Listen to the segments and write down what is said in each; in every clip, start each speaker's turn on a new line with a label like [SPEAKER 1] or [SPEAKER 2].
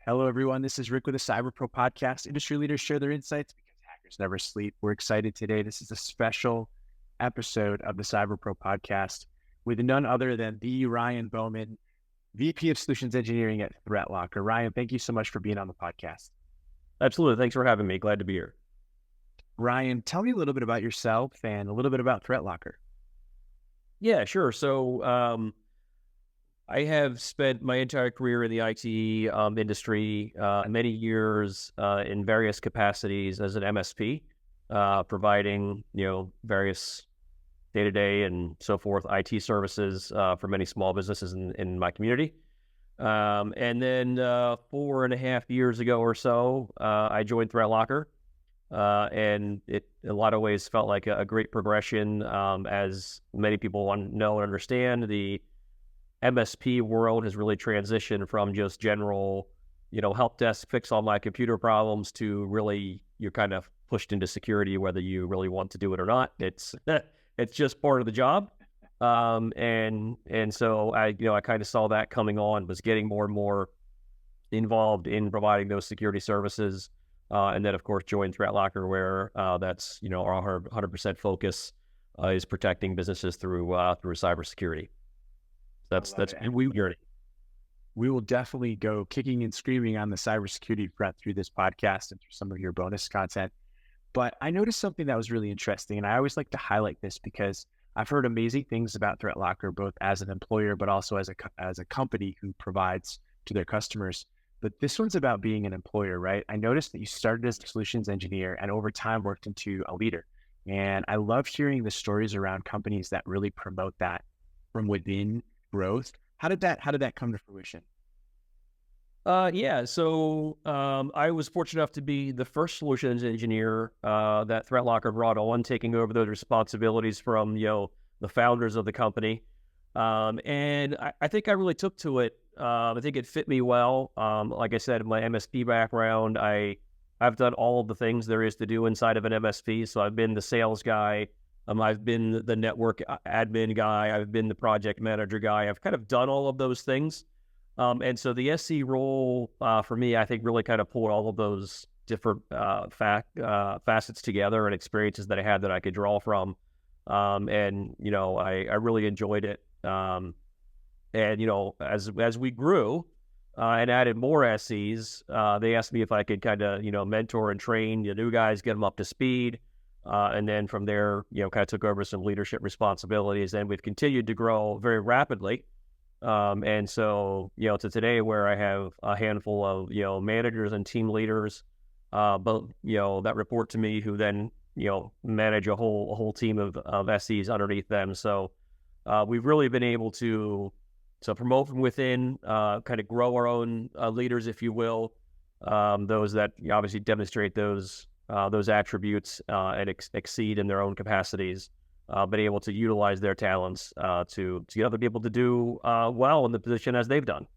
[SPEAKER 1] Hello, everyone. This is Rick with the Cyber Pro podcast. Industry leaders share their insights because hackers never sleep. We're excited today. This is a special episode of the Cyber Pro podcast with none other than the Ryan Bowman, VP of Solutions Engineering at ThreatLocker. Ryan, thank you so much for being on the podcast.
[SPEAKER 2] Absolutely. Thanks for having me. Glad to be here.
[SPEAKER 1] Ryan, tell me a little bit about yourself and a little bit about ThreatLocker.
[SPEAKER 2] Yeah, sure. So I have spent my entire career in the IT industry, many years in various capacities as an MSP, providing various day-to-day and so forth IT services for many small businesses in my community. And then 4.5 years ago or so, I joined ThreatLocker. And it, in a lot of ways, felt like a great progression. As many people want to know and understand, the MSP world has really transitioned from just general, help desk, fix all my computer problems, to really you're kind of pushed into security, whether you really want to do it or not. It's it's just part of the job. And so I kind of saw that coming on, was getting more and more involved in providing those security services. And then, of course, joined ThreatLocker, where that's our 100% focus is protecting businesses through cybersecurity. That's
[SPEAKER 1] We will definitely go kicking and screaming on the cybersecurity front through this podcast and through some of your bonus content. But I noticed something that was really interesting, and I always like to highlight this because I've heard amazing things about ThreatLocker, both as an employer, but also as a company who provides to their customers. But this one's about being an employer, right? I noticed that you started as a solutions engineer and over time worked into a leader. And I love hearing the stories around companies that really promote that from within growth. How did that come to fruition?
[SPEAKER 2] So I was fortunate enough to be the first solutions engineer that ThreatLocker brought on, taking over those responsibilities from the founders of the company. And I think I really took to it. I think it fit me well. Like I said, in my MSP background, I've done all of the things there is to do inside of an MSP. So I've been the sales guy. I've been the network admin guy. I've been the project manager guy. I've kind of done all of those things. And so the SC role for me, I think, really kind of pulled all of those different facets together and experiences that I had that I could draw from. And I really enjoyed it. And as we grew and added more SCs, they asked me if I could kind of mentor and train the new guys, get them up to speed, and then from there kind of took over some leadership responsibilities. And we've continued to grow very rapidly, and so to today, where I have a handful of managers and team leaders, but that report to me, who then manage a whole team of SCs underneath them. So we've really been able to promote from within, kind of grow our own leaders, if you will, those that obviously demonstrate those attributes and exceed in their own capacities, but able to utilize their talents to get other people to do well in the position as they've done.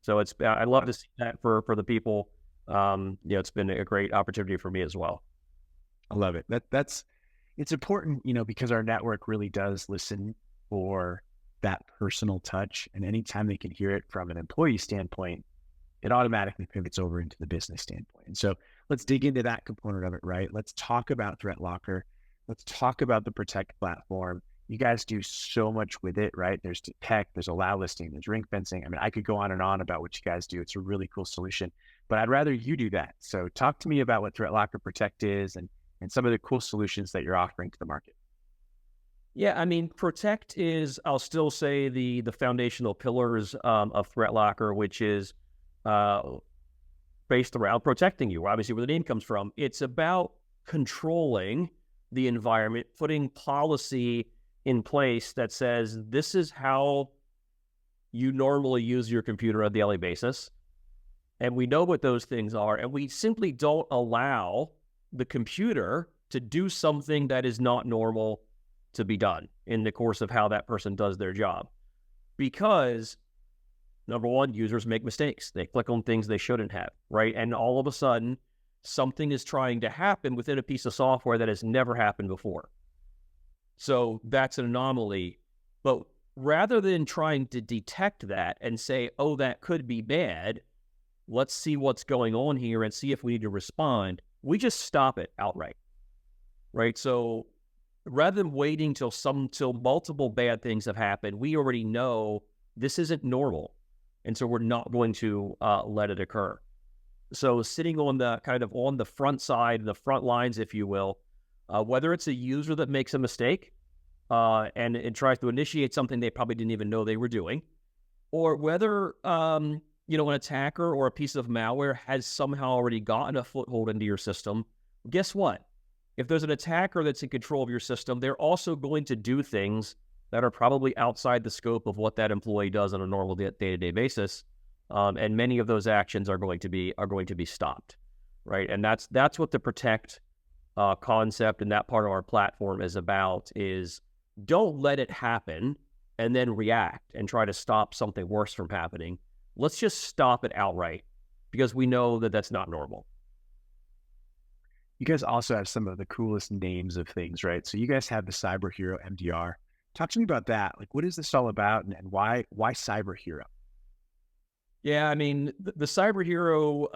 [SPEAKER 2] So I love to see that for the people. It's been a great opportunity for me as well.
[SPEAKER 1] I love it. It's important, because our network really does listen for that personal touch, and anytime they can hear it from an employee standpoint, it automatically pivots over into the business standpoint. And so let's dig into that component of it, right? Let's talk about ThreatLocker. Let's talk about the Protect platform. You guys do so much with it, right? There's detect, there's allow listing, there's ring fencing. I mean, I could go on and on about what you guys do. It's a really cool solution, but I'd rather you do that. So talk to me about what ThreatLocker Protect is and some of the cool solutions that you're offering to the market.
[SPEAKER 2] Yeah, I mean, Protect is, I'll still say, the foundational pillars of ThreatLocker, which is based around protecting you, obviously where the name comes from. It's about controlling the environment, putting policy in place that says this is how you normally use your computer on a daily basis. And we know what those things are, and we simply don't allow the computer to do something that is not normal to be done in the course of how that person does their job. Because, number one, users make mistakes. They click on things they shouldn't have, right? And all of a sudden, something is trying to happen within a piece of software that has never happened before. So that's an anomaly. But rather than trying to detect that and say, oh, that could be bad, let's see what's going on here and see if we need to respond. We just stop it outright, right? So rather than waiting till multiple bad things have happened, we already know this isn't normal. And so we're not going to let it occur. So sitting on the front side, the front lines, if you will, whether it's a user that makes a mistake and it tries to initiate something they probably didn't even know they were doing, or whether an attacker or a piece of malware has somehow already gotten a foothold into your system, guess what? If there's an attacker that's in control of your system, they're also going to do things that are probably outside the scope of what that employee does on a normal day-to-day basis. And many of those actions are going to be stopped, right? And that's what the protect concept and that part of our platform is about, is don't let it happen and then react and try to stop something worse from happening. Let's just stop it outright, because we know that that's not normal.
[SPEAKER 1] You guys also have some of the coolest names of things, right? So you guys have the Cyber Hero MDR. Talk to me about that. Like, what is this all about, and why Cyber Hero?
[SPEAKER 2] Yeah, I mean, the cyber hero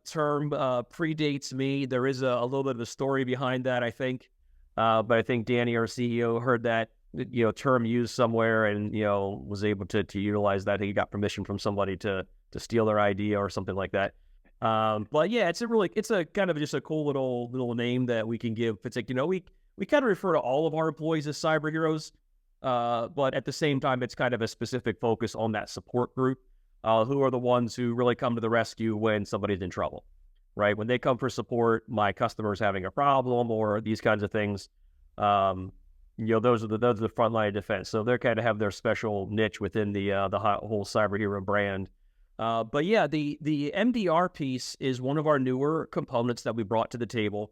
[SPEAKER 2] term predates me. There is a little bit of a story behind that, I think. But I think Danny, our CEO, heard that term used somewhere and was able to utilize that. He got permission from somebody to steal their idea or something like that. But yeah, it's a kind of just a cool little name that we can give. It's like, we kind of refer to all of our employees as cyber heroes, but at the same time, it's kind of a specific focus on that support group. Who are the ones who really come to the rescue when somebody's in trouble, right? When they come for support, my customer's having a problem or these kinds of things, those are the front line of defense. So they're kind of have their special niche within the whole cyber hero brand. But yeah, the MDR piece is one of our newer components that we brought to the table.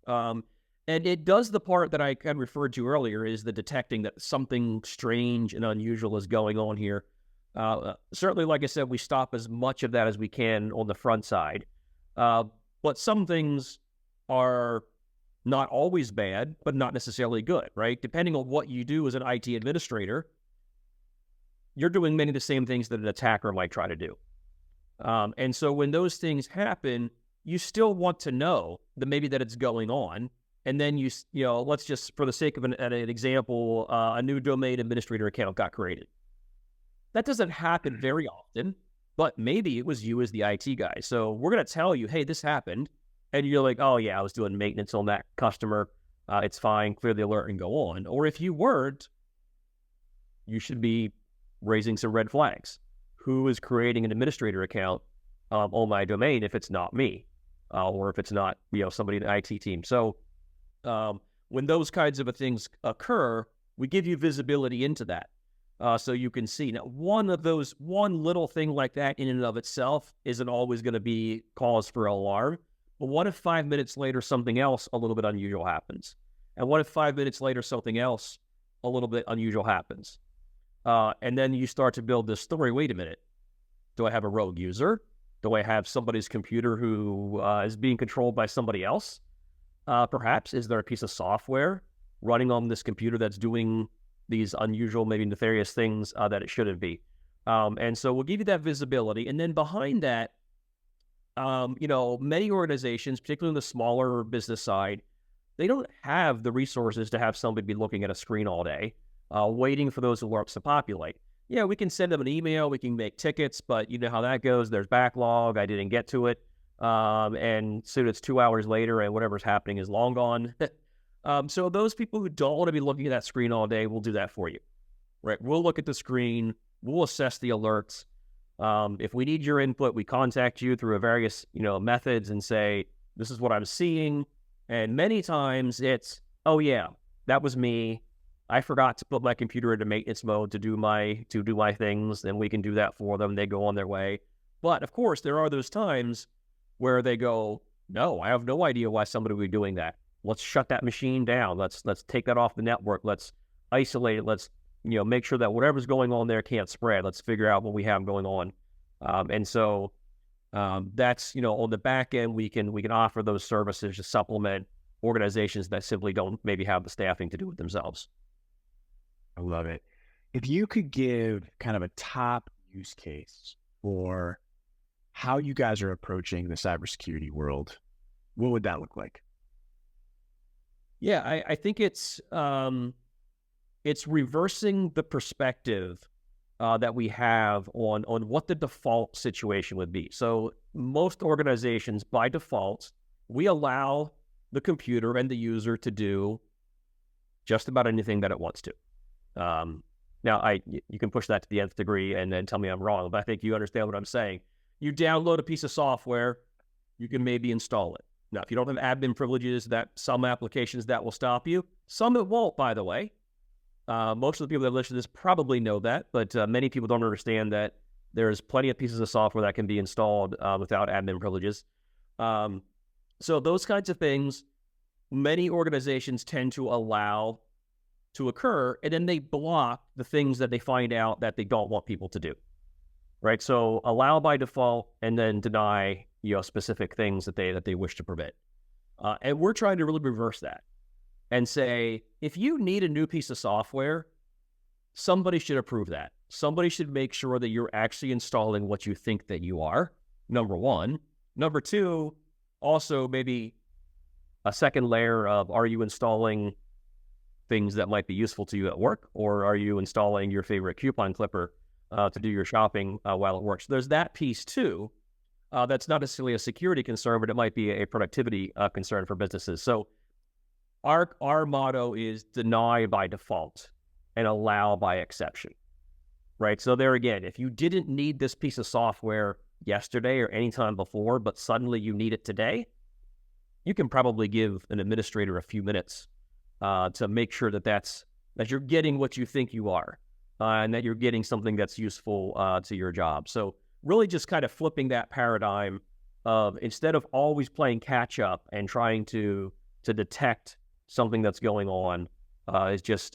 [SPEAKER 2] And it does the part that I kind of referred to earlier, is the detecting that something strange and unusual is going on here. Certainly, like I said, we stop as much of that as we can on the front side. But some things are not always bad, but not necessarily good, right? Depending on what you do as an IT administrator, you're doing many of the same things that an attacker might try to do. And so when those things happen, you still want to know that maybe that it's going on. And then let's just, for the sake of an example, a new domain administrator account got created. That doesn't happen very often, but maybe it was you as the IT guy. So we're going to tell you, hey, this happened. And you're like, oh, yeah, I was doing maintenance on that customer. It's fine. Clear the alert and go on. Or if you weren't, you should be raising some red flags. Who is creating an administrator account on my domain if it's not me? Or if it's not somebody in the IT team. So when those kinds of things occur, we give you visibility into that. So you can see. Now, one little thing like that in and of itself isn't always going to be cause for alarm. But what if 5 minutes later something else a little bit unusual happens? And what if 5 minutes later something else a little bit unusual happens? And then you start to build this story. Wait a minute. Do I have a rogue user? Do I have somebody's computer who is being controlled by somebody else? Perhaps. Is there a piece of software running on this computer that's doing these unusual, maybe nefarious things that it shouldn't be? And so we'll give you that visibility. And then behind that, many organizations, particularly on the smaller business side, they don't have the resources to have somebody be looking at a screen all day, waiting for those alerts to populate. Yeah, we can send them an email, we can make tickets, but you know how that goes. There's backlog. I didn't get to it. And soon it's 2 hours later and whatever's happening is long gone. So those people who don't want to be looking at that screen all day, we'll do that for you, right? We'll look at the screen. We'll assess the alerts. If we need your input, we contact you through various, methods and say, this is what I'm seeing. And many times it's, oh yeah, that was me. I forgot to put my computer into maintenance mode to do my things. Then we can do that for them. They go on their way. But of course, there are those times where they go, no, I have no idea why somebody would be doing that. Let's shut that machine down. Let's take that off the network. Let's isolate it. Let's make sure that whatever's going on there can't spread. Let's figure out what we have going on. And so that's on the back end we can offer those services to supplement organizations that simply don't maybe have the staffing to do it themselves.
[SPEAKER 1] I love it. If you could give kind of a top use case for how you guys are approaching the cybersecurity world, what would that look like?
[SPEAKER 2] Yeah, I think it's reversing the perspective that we have on what the default situation would be. So most organizations, by default, we allow the computer and the user to do just about anything that it wants to. Now, you can push that to the nth degree and then tell me I'm wrong, but I think you understand what I'm saying. You download a piece of software, you can maybe install it. Now, if you don't have admin privileges, that some applications that will stop you, some it won't, by the way. Most of the people that listen to this probably know that, but many people don't understand that there's plenty of pieces of software that can be installed without admin privileges. So those kinds of things, many organizations tend to allow to occur, and then they block the things that they find out that they don't want people to do, right? So allow by default, and then deny, specific things that they wish to prevent. And we're trying to really reverse that and say, if you need a new piece of software, somebody should approve that. Somebody should make sure that you're actually installing what you think that you are, number one. Number two, also maybe a second layer of, are you installing things that might be useful to you at work, or are you installing your favorite coupon clipper to do your shopping while at work? So there's that piece too. That's not necessarily a security concern, but it might be a productivity concern for businesses. So our motto is deny by default and allow by exception, right? So there again, if you didn't need this piece of software yesterday or anytime before, but suddenly you need it today, you can probably give an administrator a few minutes to make sure that you're getting what you think you are, and that you're getting something that's useful to your job. So really just kind of flipping that paradigm of, instead of always playing catch up and trying to detect something that's going on,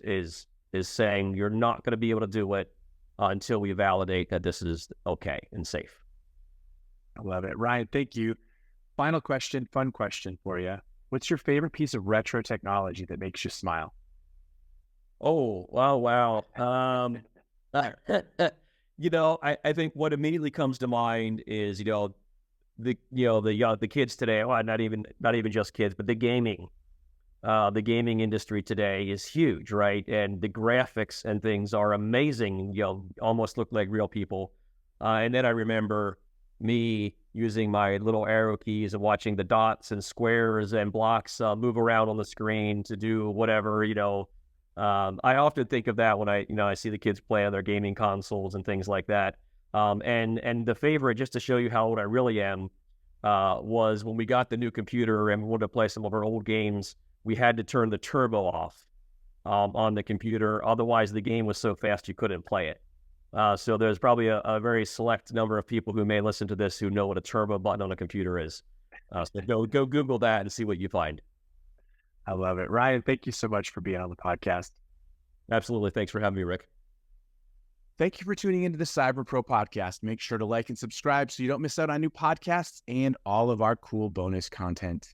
[SPEAKER 2] is saying you're not going to be able to do it until we validate that this is okay and safe.
[SPEAKER 1] I love it. Ryan, thank you. Final question, fun question for you. What's your favorite piece of retro technology that makes you smile?
[SPEAKER 2] Oh, wow. I think what immediately comes to mind is, the kids today, well, not even just kids, but the gaming industry today is huge, right? And the graphics and things are amazing, almost look like real people. And then I remember me using my little arrow keys and watching the dots and squares and blocks move around on the screen to do whatever, I often think of that when I see the kids play on their gaming consoles and things like that. And the favorite, just to show you how old I really am, was when we got the new computer and we wanted to play some of our old games, we had to turn the turbo off on the computer. Otherwise, the game was so fast you couldn't play it. So there's probably a very select number of people who may listen to this who know what a turbo button on a computer is. So go Google that and see what you find.
[SPEAKER 1] I love it. Ryan, thank you so much for being on the podcast.
[SPEAKER 2] Absolutely. Thanks for having me, Rick.
[SPEAKER 1] Thank you for tuning into the Cyber Pro podcast. Make sure to like and subscribe so you don't miss out on new podcasts and all of our cool bonus content.